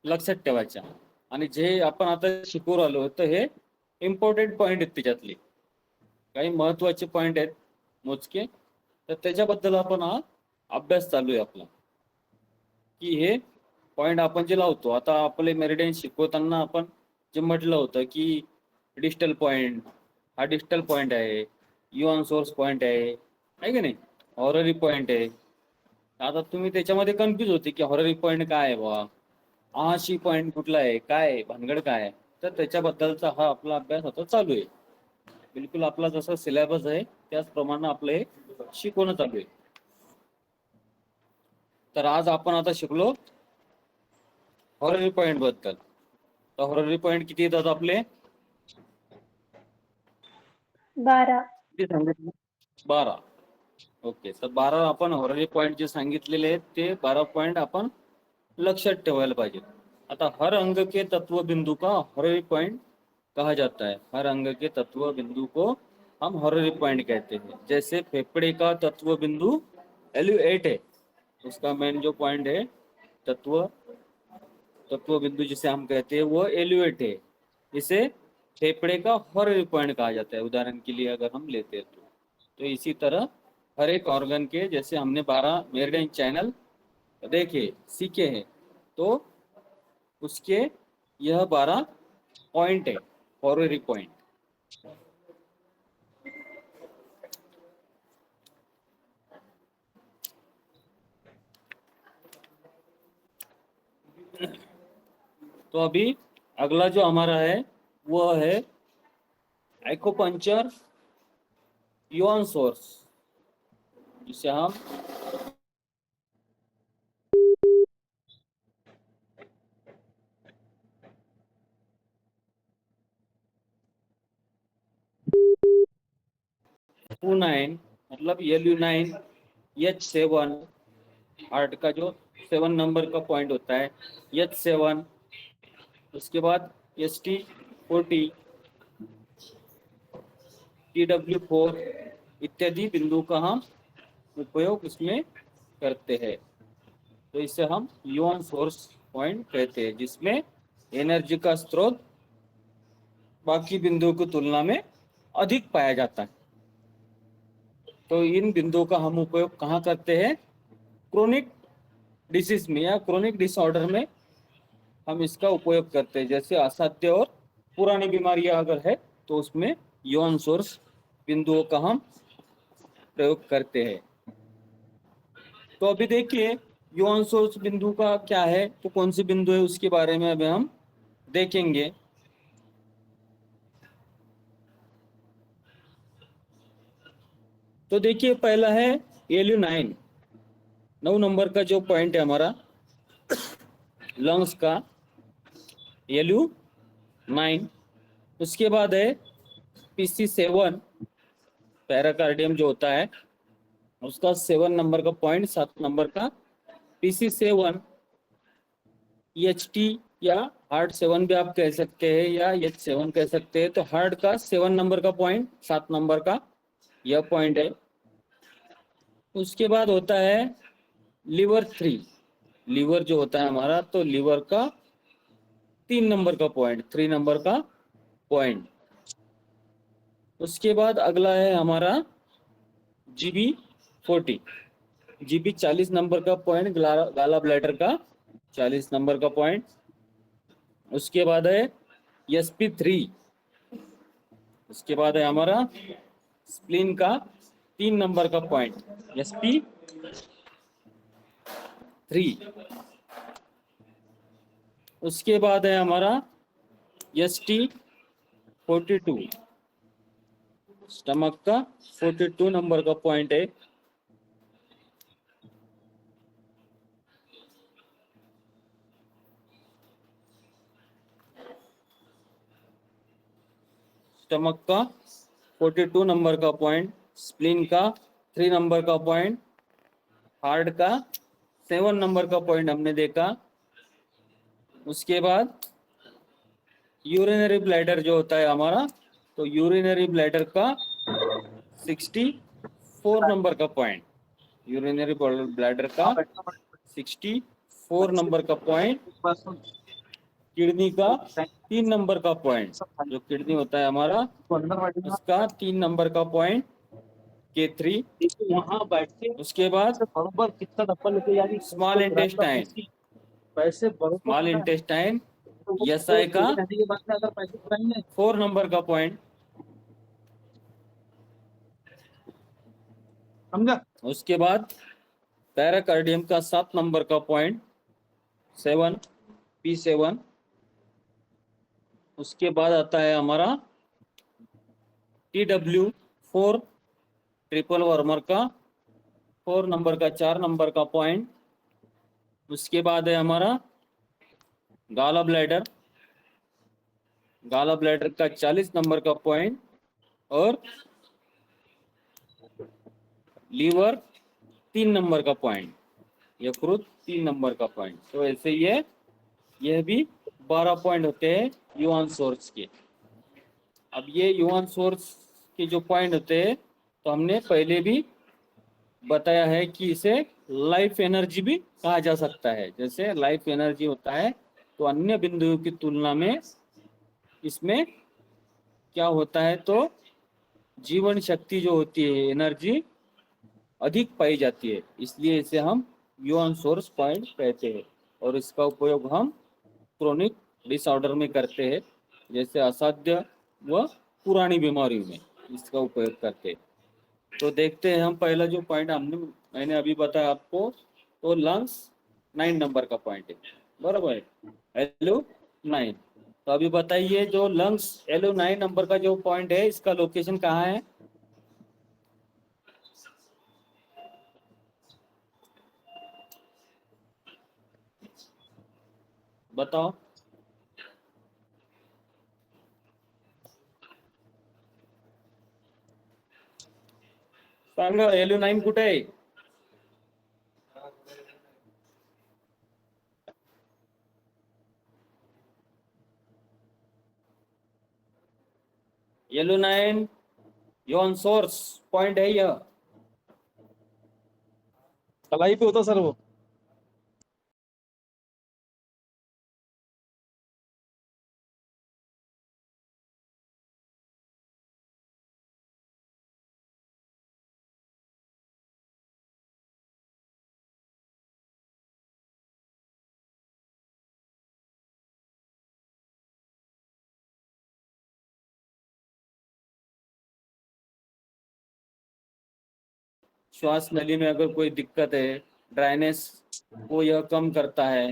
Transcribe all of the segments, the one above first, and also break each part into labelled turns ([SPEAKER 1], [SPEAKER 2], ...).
[SPEAKER 1] लक्षात ठेवायच्या. आणि जे आपण आता शिकवू राहिलो तर हे इम्पॉर्टंट पॉइंट आहेत, त्याच्यातले काही महत्वाचे पॉइंट आहेत मोजके. तर त्याच्याबद्दल आपण हा अभ्यास चालू आहे आपला, की हे पॉइंट आपण जे लावतो. आता आपले मेरिडियन शिकवताना आपण जे म्हटलं होतं की डिस्टल पॉइंट, हा डिस्टल पॉइंट आहे, युऑन सोर्स पॉइंट आहे की नाही, हॉररी पॉइंट आहे. आता तुम्ही त्याच्यामध्ये कन्फ्युज होते की हॉररी पॉइंट काय आहे बा, आशी पॉइंट कुठला आहे, काय भानगड काय आहे. तर त्याच्याबद्दलचा हा आपला अभ्यास आता चालू आहे. बिलकुल आपला जसा सिलेबस आहे त्याचप्रमाणे आपलं हे शिकवणं चालू आहे. तर आज आपण आता शिकलो हॉररी पॉइंट बद्दल. तर हॉररी पॉइंट किती येतात आपले?
[SPEAKER 2] 12.
[SPEAKER 1] किती सांगितलं? 12. ओके, तर 12 आपण हॉररी पॉइंट जे सांगितलेले आहेत ते 12 पॉइंट आपण लक्षात ठेवायला पाहिजे. आता हर अंग के तत्व बिंदु का हॉररी पॉइंट कहा जाता है. हर अंग के तत्व बिंदु को हम हॉररी पॉइंट कहते हैं. जैसे फेफड़े का तत्व बिंदु LU8 है, उसका मेन जो पॉइंट है तत्व बिंदु जिसे हम कहते हैं वो LU8 है. इसे फेफड़े का हॉररी पॉइंट कहा जाता है. उदाहरण के लिए अगर हम लेते हैं तो इसी तरह हर एक ऑर्गन के, जैसे हमने 12 मेरिडियन चैनल देखे सीखे हैं, तो उसके यह 12 पॉइंट है, हॉररी पॉइंट. तो अभी अगला जो हमारा है वो है एक्यूपंक्चर युऑन सोर्स, जिसे हम LU9 मतलब LU9 H7 हार्ट का जो 7 नंबर का पॉइंट होता है, H7. उसके बाद ST40, TW4 इत्यादि बिंदु का हम उपयोग इसमें करते हैं. तो इसे हम युऑन सोर्स पॉइंट कहते हैं, जिसमें एनर्जी का स्रोत बाकी बिंदुओं की तुलना में अधिक पाया जाता है. तो इन बिंदुओं का हम उपयोग कहाँ करते हैं? क्रोनिक डिसीज में या क्रोनिक डिसऑर्डर में हम इसका उपयोग करते हैं. जैसे असाध्य और पुरानी बीमारियां अगर है तो उसमें युऑन सोर्स बिंदुओं का हम प्रयोग करते हैं. तो अभी देखिए युऑन सोर्स बिंदु का क्या है, तो कौन सी बिंदु है उसके बारे में अभी हम देखेंगे. तो देखिए पहला है LU9, 9 नंबर का जो पॉइंट है हमारा लंग्स का, LU9. उसके बाद है PC7, पैराकार्डियम जो होता है उसका 7 नंबर का पॉइंट, 7 नंबर का PC7. EHT या हार्ट 7 भी आप कह सकते हैं या H7 कह सकते हैं. तो हार्ट का 7 नंबर का पॉइंट, 7 नंबर का यह पॉइंट है. उसके बाद होता है लीवर 3, लीवर जो होता है हमारा, तो लीवर का 3 नंबर का पॉइंट, 3 नंबर का पॉइंट. उसके बाद अगला है हमारा GB40, GB 40 नंबर का पॉइंट, गाला ब्लैडर का 40 नंबर का पॉइंट. उसके बाद है SP3. उसके बाद है हमारा स्प्लीन का 3 नंबर का पॉइंट, SP3. उसके बाद है हमारा ST42, स्टमक का 42 नंबर का पॉइंट है. स्टमक का 42 नंबर का पॉइंट, स्प्लीन का 3 नंबर का पॉइंट, हार्ट का 7 नंबर का पॉइंट हमने देखा. उसके बाद यूरिनरी ब्लैडर जो होता है हमारा, तो यूरिनरी ब्लैडर का 64 नंबर का पॉइंट, यूरिनरी ब्लैडर का 64 नंबर का पॉइंट. किडनी का 3 नंबर का पॉइंट, जो किडनी होता है हमारा उसका 3 नंबर का पॉइंट K3।
[SPEAKER 2] वहां बैठ के
[SPEAKER 1] उसके बाद
[SPEAKER 2] बरोबर कितना डब्बा लेके जा रही
[SPEAKER 1] स्मॉल इंटेस्टाइन,
[SPEAKER 2] पैसे
[SPEAKER 1] स्मॉल
[SPEAKER 2] बरोबर
[SPEAKER 1] इंटेस्टाइन
[SPEAKER 2] तो वो
[SPEAKER 1] SI का
[SPEAKER 2] रहने के बाद में अगर पैसे चुराएंगे
[SPEAKER 1] 4 नंबर का पॉइंट।
[SPEAKER 2] समझा।
[SPEAKER 1] उसके बाद पैराकार्डियम का 7 नंबर का पॉइंट 7 P7। उसके बाद आता है हमारा TW4 ट्रिपल वर्मर का 4 नंबर का 4 नंबर का पॉइंट। उसके बाद है हमारा गाला ब्लैडर, गाला ब्लैडर का 40 नंबर का पॉइंट। और लीवर 3 नंबर का पॉइंट, यकृत 3 नंबर का पॉइंट। तो ऐसे यह भी 12 पॉइंट होते हैं यूआन सोर्स के। अब ये यूआन सोर्स के जो पॉइंट होते हैं तो हमने पहले भी बताया है कि इसे लाइफ एनर्जी भी कहा जा सकता है। जैसे लाइफ एनर्जी होता है तो अन्य बिंदुओं की तुलना में इसमें क्या होता है, तो जीवन शक्ति जो होती है, एनर्जी अधिक पाई जाती है, इसलिए इसे हम यूआन सोर्स पॉइंट कहते हैं। और इसका उपयोग हम क्रोनिक डिसऑर्डर में करते हैं, जैसे असाध्य व पुरानी बीमारियों में इसका उपयोग करते हैं। तो देखते हैं हम पहला जो पॉइंट मैंने अभी बताया आपको, तो लंग्स 9 नंबर का पॉइंट है, बराबर है, LO9। तो अभी बताइए जो लंग्स LO9 नंबर का जो पॉइंट है, इसका लोकेशन कहाँ है? बताओ। सांगा LO9 कुठे आहे? LO9 यूआन सोर्स पॉइंट है यह।
[SPEAKER 2] कलाई पे होता सर वो।
[SPEAKER 1] श्वास नली में अगर कोई दिक्कत है, ड्राइनेस को यह कम करता है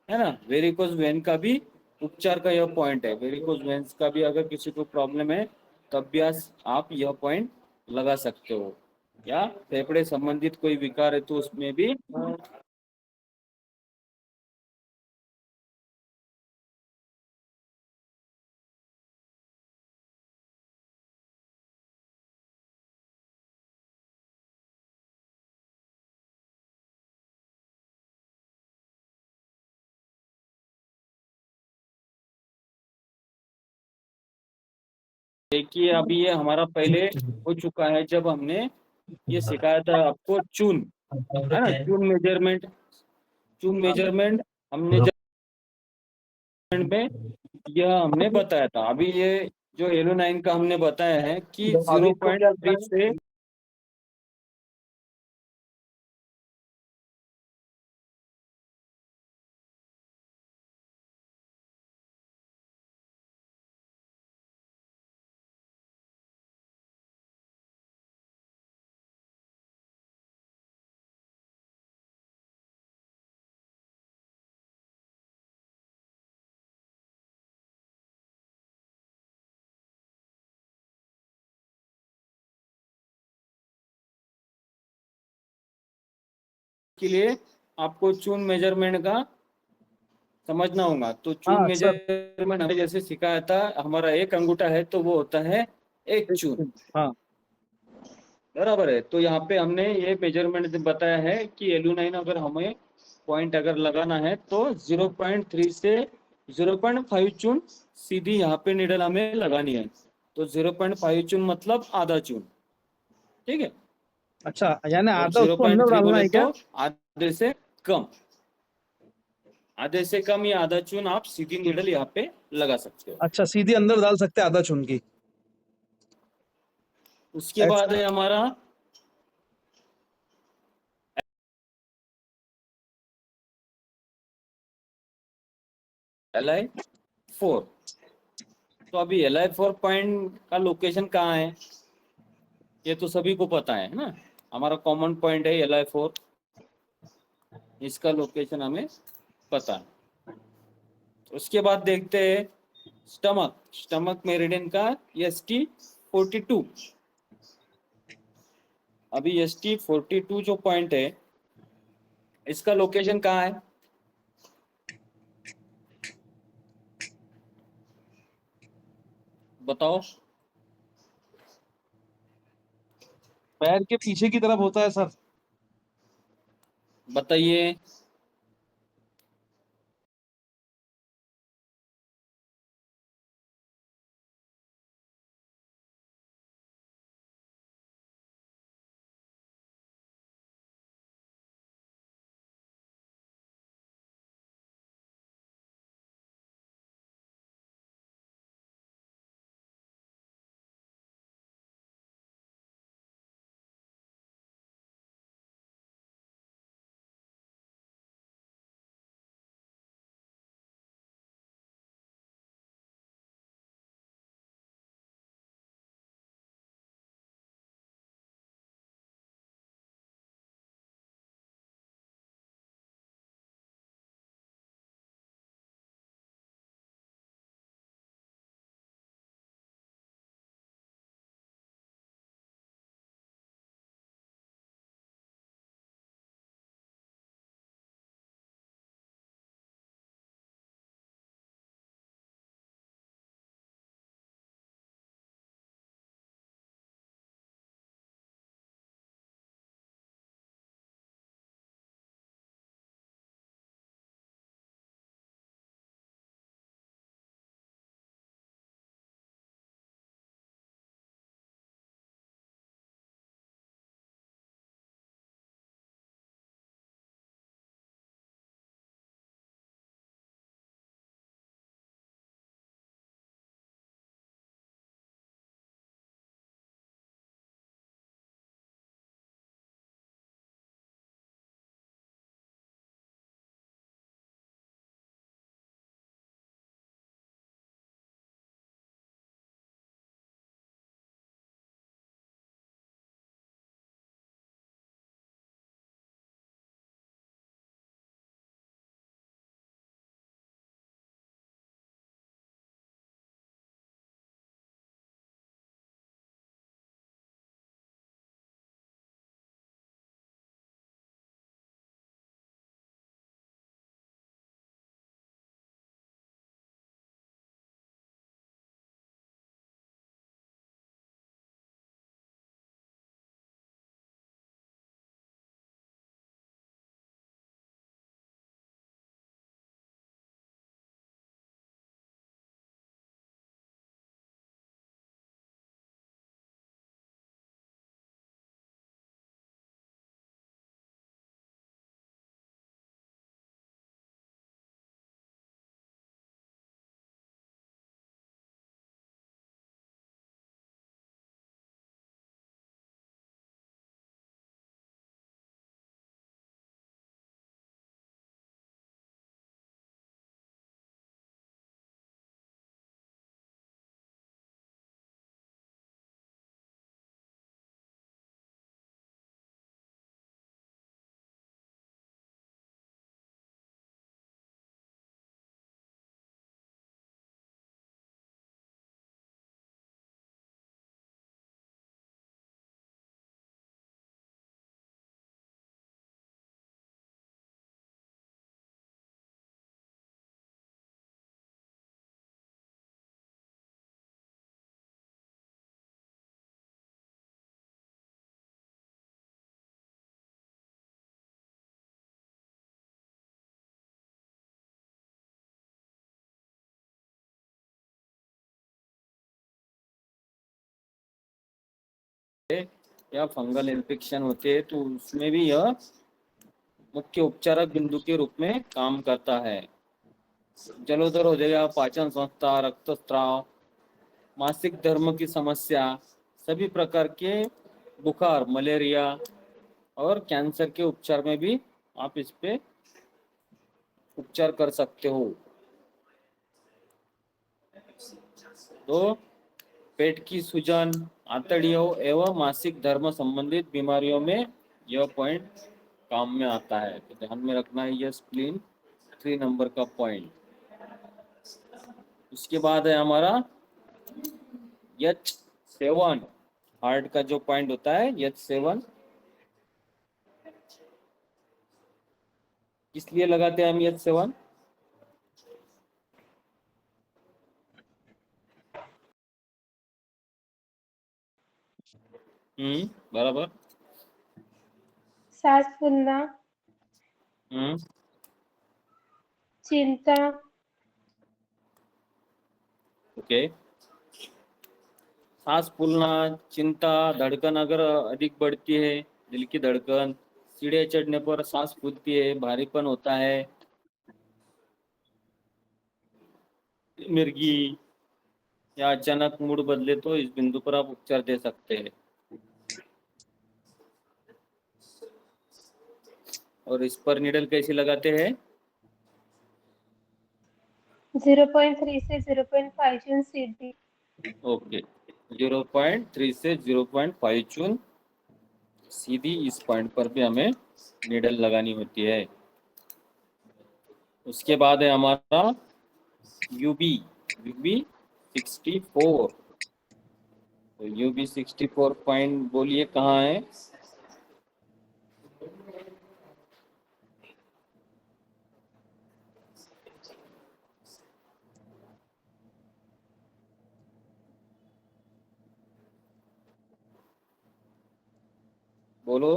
[SPEAKER 1] ना। वेरिकोज वेन का भी उपचार का यह पॉइंट है। वेरिकोज वेन्स का भी अगर किसी को प्रॉब्लम है तब भी आप यह पॉइंट लगा सकते हो। या फेफड़े संबंधित कोई विकार है तो उसमें भी देखिए अभी ये हमारा पहले हो चुका है जब हमने ये सिखाया था आपको चून, है ना, चून मेजरमेंट। चून मेजरमेंट हमने में यह हमने बताया था। अभी ये जो LO9 का हमने बताया है कि 0.3 से के लिए आपको चून मेजरमेंट का समझना होगा। तो चून
[SPEAKER 2] हाँ सर।
[SPEAKER 1] मेजरमेंट हमने जैसे सिखाया था, हमारा एक अंगूठा है तो वो होता है एक चून,
[SPEAKER 2] हाँ
[SPEAKER 1] बराबर है। तो यहाँ पे हमने ये मेजरमेंट बताया है कि LO9 अगर हमें पॉइंट अगर लगाना है तो 0.3 से 0.5 चून सीधी यहाँ पे निडल हमें लगानी है। तो 0.5 चून मतलब आधा चून, ठीक है।
[SPEAKER 2] अच्छा, यानी
[SPEAKER 1] और
[SPEAKER 2] आधा उसको अंदर
[SPEAKER 1] 0.3
[SPEAKER 2] डालना
[SPEAKER 1] बोले
[SPEAKER 2] है
[SPEAKER 1] तो
[SPEAKER 2] क्या?
[SPEAKER 1] आधे से कम। आधे से कम या आधा चून आप सीधी नीडल यहाँ पे लगा सकते हो।
[SPEAKER 2] अच्छा, सीधी अंदर डाल सकते हैं आधा चुन की।
[SPEAKER 1] उसके बाद है हमारा Li4। तो अभी Li4 पॉइंट का लोकेशन कहाँ है ये तो सभी को पता है ना, हमारा कॉमन पॉइंट है Li4, इसका लोकेशन हमें पता है। उसके बाद देखते हैं स्टमक मेरिडियन का ST42। अभी ST42 जो पॉइंट है इसका लोकेशन कहाँ है, बताओ।
[SPEAKER 2] पैर के पीछे की तरफ होता है सर।
[SPEAKER 1] बताइए। या फंगल इन्फेक्शन होते हैं तो उसमें भी यह मुख्य उपचारक बिंदु के रूप में काम करता है। जलोदर हो जाएगा, पाचन संस्था, रक्तस्राव, मासिक धर्म की समस्या, सभी प्रकार के बुखार, मलेरिया और कैंसर के उपचार में भी आप इस पे उपचार कर सकते हो। तो पेट की सूजन, आंतड़ियों एवं मासिक धर्म संबंधित बीमारियों में यह पॉइंट काम में आता है। तो ध्यान में रखना है यह स्प्लीन 3 नंबर का पॉइंट। उसके बाद है हमारा H7, हार्ट का जो पॉइंट होता है H7, किस लिए लगाते हैं हम H7? बराबर।
[SPEAKER 3] सांस फूलना, चिंता,
[SPEAKER 1] ओके। सांस फूलना, चिंता, धड़कन अगर अधिक बढ़ती है, दिल की धड़कन, सीढ़ियाँ चढ़ने पर सांस फूलती है, भारीपन होता है, मिर्गी या अचानक मूड बदले, तो इस बिंदु पर आप उपचार दे सकते हैं। और इस पर नीडल कैसे लगाते हैं?
[SPEAKER 3] 0.3 से 0.5 जून सीधी।
[SPEAKER 1] ओके, 0.3 से 0.5 चून सीधी इस पॉइंट पर भी हमें नीडल लगानी होती है। उसके बाद है हमारा यूबी 64। तो यूबी 64 पॉइंट बोलिए कहाँ है? बोलो।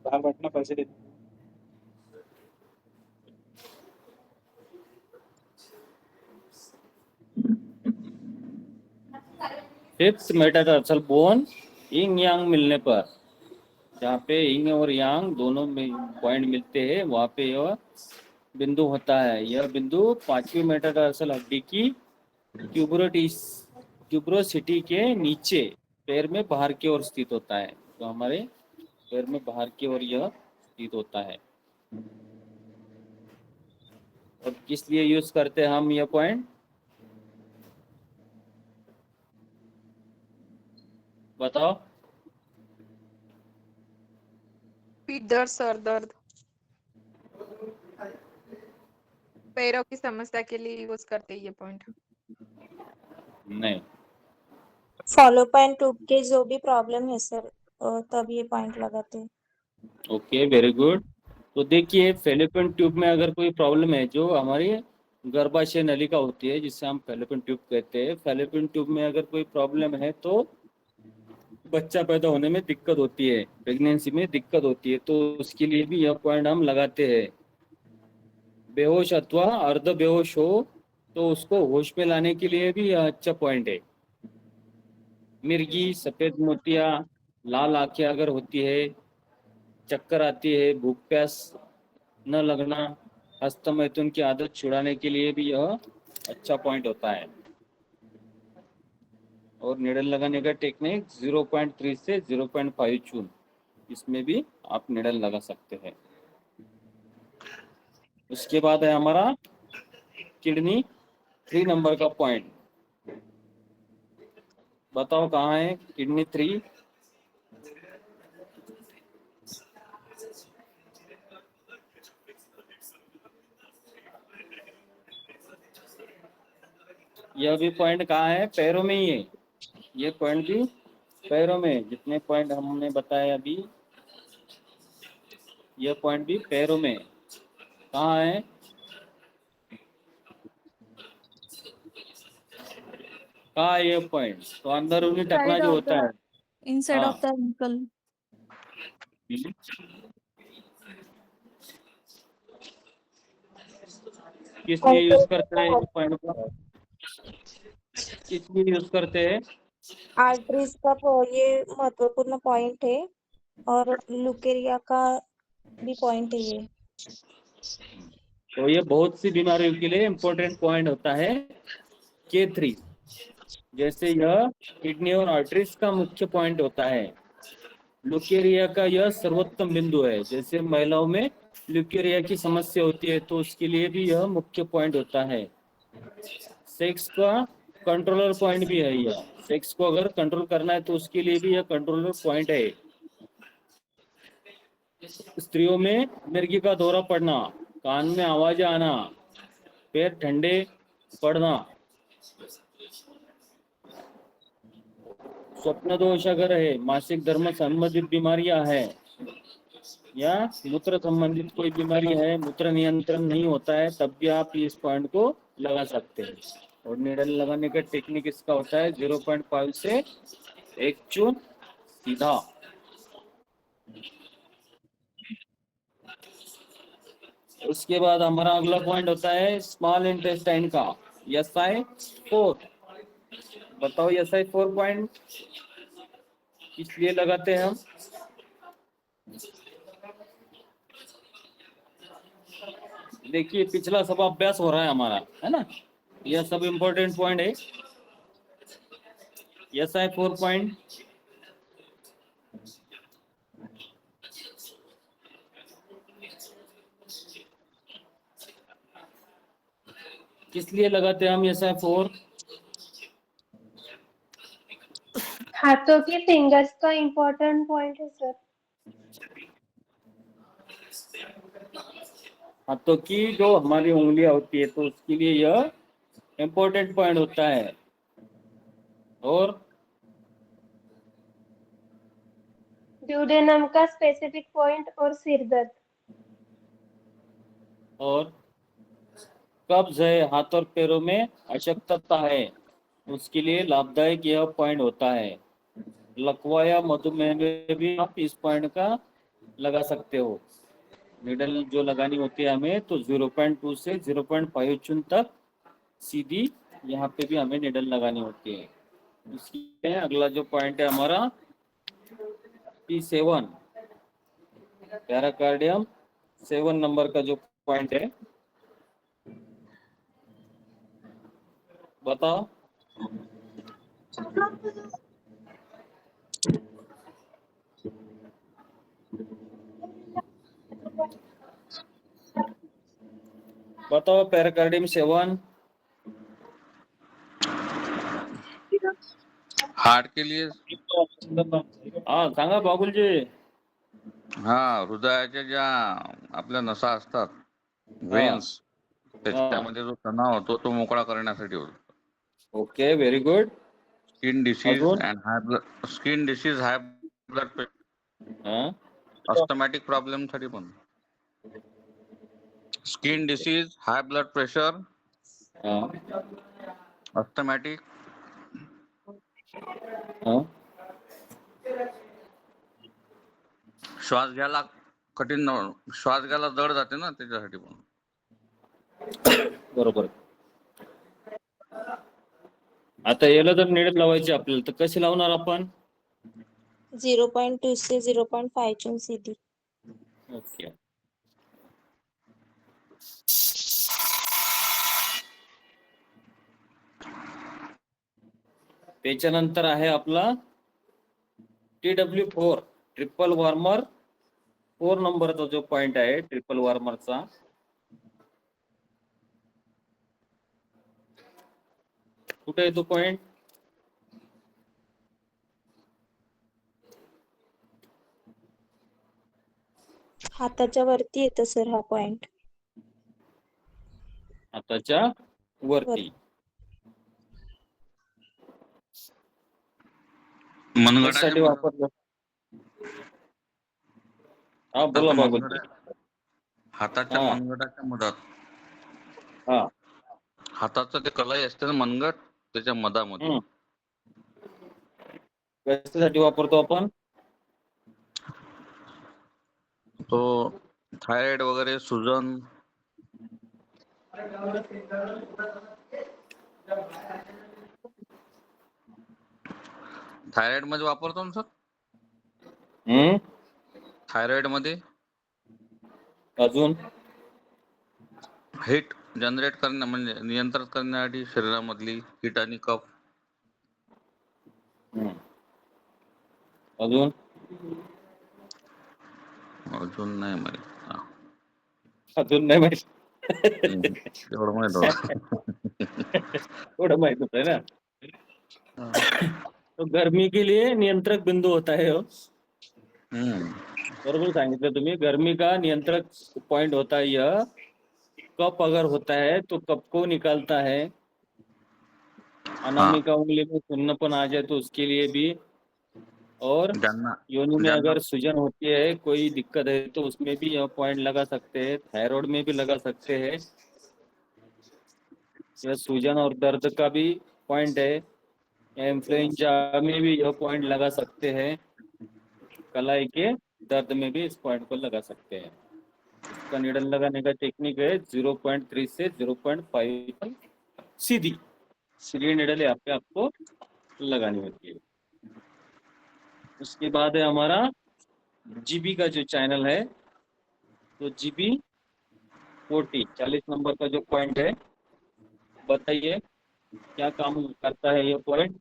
[SPEAKER 2] बाहर बैठना, पैसे दे।
[SPEAKER 1] फिफ्थ मेटाटार्सल बोन यिंग यांग मिलने पर, जहाँ पे यिंग और यांग दोनों में पॉइंट मिलते हैं, वहाँ पे यह बिंदु होता है। यह बिंदु 5वीं मेटाटार्सल हड्डी की ट्यूबरोसिटी के नीचे पैर में बाहर की ओर स्थित होता है। तो हमारे पैर में बाहर की ओर यह स्थित होता है। और किस लिए यूज करते हैं हम यह पॉइंट? बताओ।
[SPEAKER 4] पीठ दर्द, सर दर्द, पैरों की समस्या के लिए यूज करते हैं ये पॉइंट।
[SPEAKER 1] नहीं,
[SPEAKER 5] फॉलोपाइन ट्यूब के जो भी प्रॉब्लम है सर, तब ये पॉइंट लगाते हैं।
[SPEAKER 1] Okay, very good. तो देखिए, फेलोपियन ट्यूब में अगर कोई प्रॉब्लम है, जो हमारी गर्भाशय नलिका होती है जिससे हम फेलोपियन ट्यूब कहते हैं, फेलोपियन ट्यूब में अगर कोई प्रॉब्लम है तो बच्चा पैदा होने में दिक्कत होती है, प्रेगनेंसी में दिक्कत होती है, तो उसके लिए भी यह पॉइंट हम लगाते हैं। बेहोश अथवा अर्ध बेहोश हो तो उसको होश में लाने के लिए भी यह अच्छा पॉइंट है। मिर्गी, सफेद मोतिया, लाल आंखें अगर होती है, चक्कर आती है, भूख प्यास न लगना, हस्तमैथुन की आदत छुड़ाने के लिए भी यह अच्छा पॉइंट होता है। और निडल लगाने का टेक्निक 0.3 से 0.5 चून, इसमें भी आप निडल लगा सकते हैं। उसके बाद है हमारा किडनी 3 नंबर का पॉइंट। बताओ कहाँ है किडनी 3? यह भी पॉइंट कहाँ है? पैरों में ही है। ये पॉइंट भी पैरों में, जितने पॉइंट हमने बताए अभी, यह पॉइंट भी पैरों में। कहाँ है? कहाँ है ये पॉइंट? तो अंदरूनी टखना जो होता है,
[SPEAKER 6] inside
[SPEAKER 1] हाँ,
[SPEAKER 6] of the ankle.
[SPEAKER 1] किस लिए यूज करते हैं इस पॉइंट को? किस लिए यूज करते हैं?
[SPEAKER 5] आर्टरीज का ये महत्वपूर्ण पॉइंट है और लुकेरिया का भी पॉइंट है ये।
[SPEAKER 1] तो ये बहुत सी बीमारियों के लिए इम्पोर्टेंट पॉइंट होता है K3। जैसे यह किडनी और आर्टरीज का मुख्य पॉइंट होता है, ल्यूकेरिया का यह सर्वोत्तम बिंदु है। जैसे महिलाओं में ल्यूकेरिया की समस्या होती है तो उसके लिए भी यह मुख्य पॉइंट होता है। सेक्स का कंट्रोलर पॉइंट भी है यह। सेक्स को अगर कंट्रोल करना है तो उसके लिए भी यह कंट्रोलर पॉइंट है। स्त्रियों में मिर्गी का दौरा पड़ना, कान में आवाज आना, पैर ठंडे पड़ना, स्वप्न दोष अगर है, मासिक धर्म संबंधित बीमारियां है या मूत्र संबंधित कोई बीमारी है, मूत्र नियंत्रण नहीं होता है, तब भी आप इस पॉइंट को लगा सकते हैं। और निडल लगाने का टेक्निक इसका होता है 0.5 से 1 चून सीधा। उसके बाद हमारा अगला पॉइंट होता है स्मॉल इंटेस्टाइन का SI4। बताओ SI4 पॉइंट किस लिए लगाते हैं हम? देखिए पिछला सब अभ्यास हो रहा है हमारा, है ना, यह सब इंपॉर्टेंट पॉइंट है। SI4 पॉइंट किस लिए लगाते हैं हम SI4?
[SPEAKER 3] हाथों की फिंगर्स का इम्पोर्टेंट पॉइंट है सर।
[SPEAKER 1] हाथों की जो हमारी उंगलियां होती है तो उसके लिए यह इम्पोर्टेंट पॉइंट होता है। और
[SPEAKER 3] ड्यूडेनम का स्पेसिफिक पॉइंट और सिर दर्द।
[SPEAKER 1] और कब्ज है, हाथ और पैरों में अशक्तता है, उसके लिए लाभदायक यह पॉइंट होता है। लकवा या मधुमेह में भी आप इस पॉइंट का लगा सकते हो। निडल जो लगानी होती है हमें तो 0.2 से 0.5 चुन तक सीधी यहाँ पे भी हमें निडल लगानी होती है। इसलिए अगला जो पॉइंट है हमारा P7 पैराकार्डियम 7 नंबर का जो पॉइंट है, बताओ। बताओ पैराकार्डियम 7।
[SPEAKER 6] हार्ट के लिए
[SPEAKER 1] हाँ सांगा बाबुलजी।
[SPEAKER 6] हा हृदयाच्या ज्या आपल्या नसा असतात
[SPEAKER 1] हा
[SPEAKER 6] वेन्स
[SPEAKER 1] हा
[SPEAKER 6] त्याच्यामध्ये जो तणाव होतो तो मोकळा करण्यासाठी होतो.
[SPEAKER 1] Okay very good.
[SPEAKER 6] Skin disease
[SPEAKER 1] अजून
[SPEAKER 6] हाय ब्लड प्रेशर
[SPEAKER 1] हा
[SPEAKER 6] अस्थमॅटिक प्रॉब्लेम साठी पण skin disease high blood pressure
[SPEAKER 1] हा
[SPEAKER 6] अस्थमॅटिक
[SPEAKER 1] हा
[SPEAKER 6] श्वास घ्यायला कठीण श्वास घ्यायला जड जाते ना त्याच्यासाठी पण.
[SPEAKER 1] बरोबर। आता याला जर निडल लावायची आपल्याला तर कशी लावणार आपण?
[SPEAKER 5] 0.2 से 0.5 चुन सीधी।
[SPEAKER 1] ओके। त्याच्यानंतर आहे आपला TW4 ट्रिपल वार्मर 4 नंबरचा जो पॉइंट आहे ट्रिपल वार्मरचा, कुठे आहे तो पॉइंट?
[SPEAKER 5] हाताच्या वरती येतं सर हा पॉइंट।
[SPEAKER 1] हाताच्या वरती। कशासाठी वापरलं? हा बोला बाबूजी।
[SPEAKER 6] हाताच्या
[SPEAKER 1] हा
[SPEAKER 6] मनगटाच्या मधात
[SPEAKER 1] हा
[SPEAKER 6] हाताचं ते कलाई असते ना मनगट त्याच्या मधामध्ये
[SPEAKER 1] कशासाठी वापरतो आपण?
[SPEAKER 6] तो थायरॉइड वगैरे सुजन थायरॉइड मध्ये वापरतो ना सर?
[SPEAKER 1] हम्म,
[SPEAKER 6] थायरॉइड मध्ये
[SPEAKER 1] अजून
[SPEAKER 6] हिट जनरेट करण्या म्हणजे नियंत्रित करण्यासाठी शरीरामधली हिट आणि कफ.
[SPEAKER 1] हम्म, अजून
[SPEAKER 6] अजून नाही माहित. हा.
[SPEAKER 1] अजून नाही माहित.
[SPEAKER 6] एवढं माहित होतं.
[SPEAKER 1] थोड़ा माहित होता है ना. तो गर्मी के लिए नियंत्रक बिंदु होता है हो.
[SPEAKER 6] हम्म.
[SPEAKER 1] बरोबर सांगितलं तुम्ही. गर्मी का नियंत्रक पॉइंट होता है यह. कप अगर होता है तो कप को निकालता है. अनामिका उंगली में सुन्नपन आ जाए तो उसके लिए भी. और
[SPEAKER 6] ज्यांना
[SPEAKER 1] योनि में
[SPEAKER 6] ज्यांना
[SPEAKER 1] अगर सूजन होती है, कोई दिक्कत है तो उसमें भी यह पॉइंट लगा सकते हैं. थायराइड में भी लगा सकते हैं. यह सूजन और दर्द का भी पॉइंट है. इन्फ्लुएंजा में भी यह पॉइंट लगा सकते हैं. कलाई के दर्द में भी इस पॉइंट को लगा सकते हैं. इसका निडल लगाने का टेक्निक है 0.3 से 0.5 सीधी सीधी निडल यहाँ पे आपको लगानी होती है. उसके बाद है हमारा जीबी का जो चैनल है, तो जीबी 40 नंबर का जो पॉइंट है, बताइए क्या काम करता है ये पॉइंट.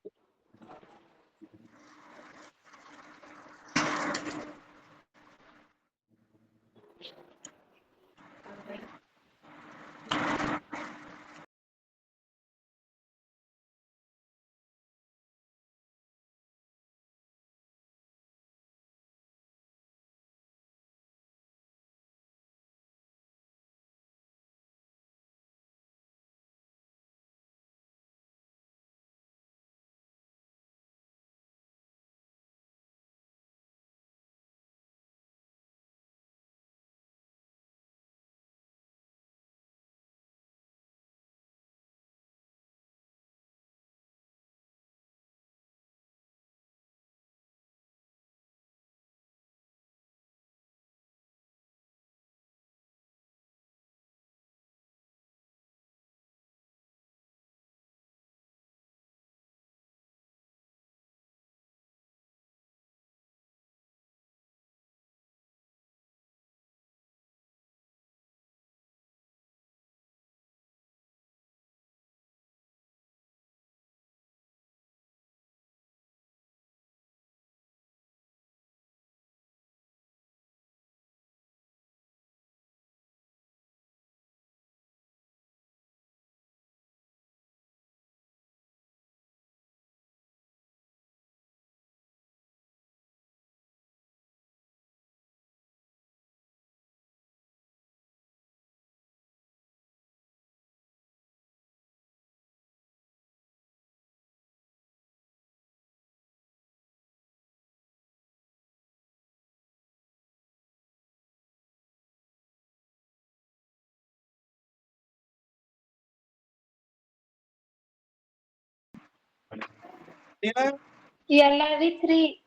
[SPEAKER 3] LRV3.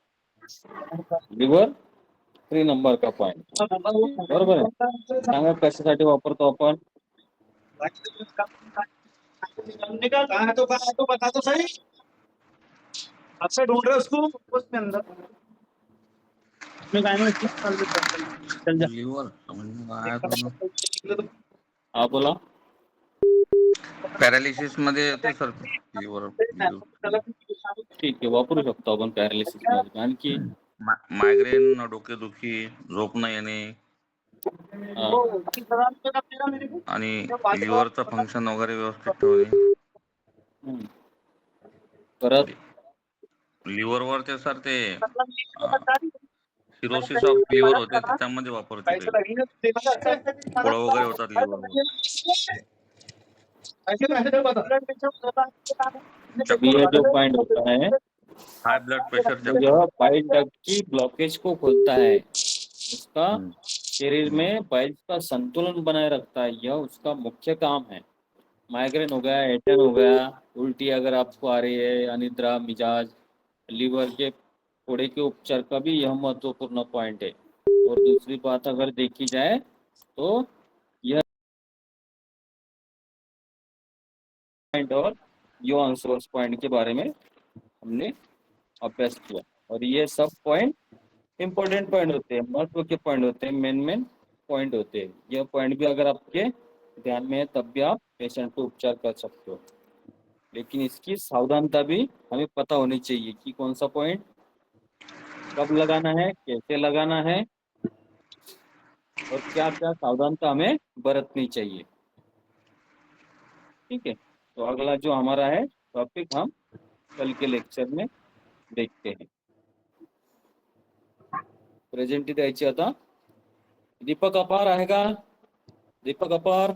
[SPEAKER 1] लिव्हर 3 नंबर का पॉइंट. बरोबर आहे. सांगा कशासाठी वापरतो आपण.
[SPEAKER 2] कहाँ है तो बता तो सही. अच्छा ढूंढ रहे उसको उसके अंदर. मैं गाय में चल जा.
[SPEAKER 6] लिव्हर म्हणजे काय तुम्ही
[SPEAKER 1] हा बोला.
[SPEAKER 6] पॅरालिसिस मध्ये येते सर लिव्हर.
[SPEAKER 1] ठीक आहे, वापरू शकतो आपण पॅरालिसिस मध्ये. आणखी
[SPEAKER 6] मायग्रेन, डोकेदुखी, झोप न येणे
[SPEAKER 1] हा,
[SPEAKER 6] आणि लिव्हरचं फंक्शन वगैरे व्यवस्थित ठेवणे.
[SPEAKER 1] हम्म. परत
[SPEAKER 6] लिव्हरवर ते सर ते सिरोसिस ऑफ लिव्हर होते त्याच्यामध्ये वापरते ते. फोड वगैरे होतात लिव्हरवर.
[SPEAKER 1] ये जो पॉइंट होता है,
[SPEAKER 6] हाय ब्लड प्रेशर
[SPEAKER 1] यह पाइल डक्ट की ब्लॉकेज को खोलता है. उसका शरीर में पाइल्स का संतुलन बनाए रखता है. यह उसका मुख्य काम है. माइग्रेन हो गया, हेडेक हो गया, उल्टी अगर आपको आ रही है, अनिद्रा, मिजाज, लीवर के फोड़े के उपचार का भी यह महत्वपूर्ण पॉइंट है. और दूसरी बात अगर देखी जाए तो यह पॉइंट और युवान सोर्स पॉइंट के बारे में हमने अभ्यास किया। और ये सब पॉइंट इंपॉर्टेंट पॉइंट होते हैं, महत्व के पॉइंट होते हैं, मेन पॉइंट होते हैं। ये पॉइंट भी अगर आपके ध्यान में है तब भी आप पेशेंट को उपचार कर सकते हो, लेकिन इसकी सावधानता भी हमें पता होनी चाहिए कि कौन सा पॉइंट कब लगाना है, कैसे लगाना है, और क्या क्या सावधानता हमें बरतनी चाहिए। ठीक है, तो अगला जो हमारा है टॉपिक हम कल के लेक्चर में देखते हैं। प्रेझेंटी द्यायची आता। दीपक अपार आहे का? दीपक अपार